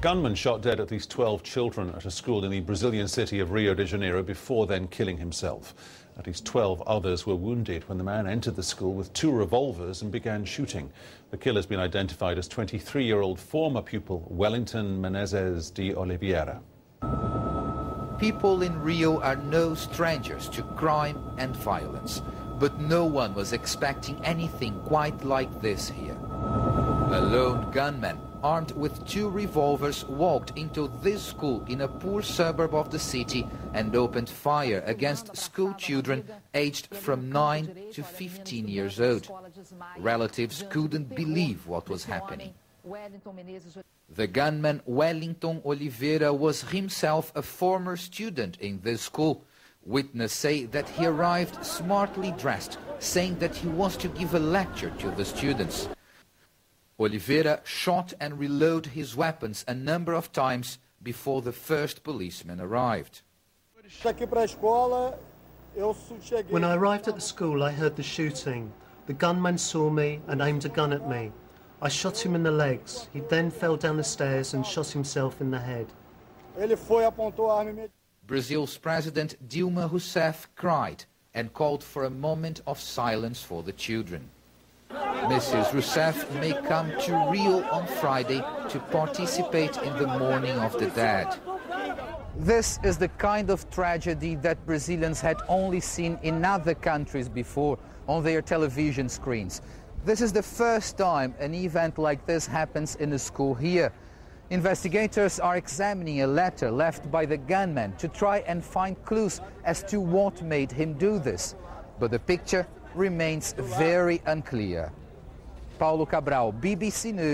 gunman shot dead at least 12 children at a school in the Brazilian city of Rio de Janeiro before then killing himself. At least 12 others were wounded when the man entered the school with 2 revolvers and began shooting. The killer's been identified as 23-year-old former pupil Wellington Menezes de Oliveira. People in Rio are no strangers to crime and violence, but no one was expecting anything quite like this here. A lone gunman, armed with 2 revolvers, walked into this school in a poor suburb of the city and opened fire against school children aged from 9 to 15 years old. Relatives couldn't believe what was happening. The gunman Wellington Oliveira was himself a former student in this school. Witnesses say that he arrived smartly dressed, saying that he was to give a lecture to the students. Oliveira shot and reloaded his weapons a number of times before the first policeman arrived. When I arrived at the school, I heard the shooting. The gunman saw me and aimed a gun at me. I shot him in the legs. He then fell down the stairs and shot himself in the head. Brazil's President Dilma Rousseff cried and called for a moment of silence for the children. Mrs. Rousseff may come to Rio on Friday to participate in the mourning of the dead. This is the kind of tragedy that Brazilians had only seen in other countries before on their television screens. This is the first time an event like this happens in a school here. Investigators are examining a letter left by the gunman to try and find clues as to what made him do this. But the picture remains very unclear. Paulo Cabral, BBC News.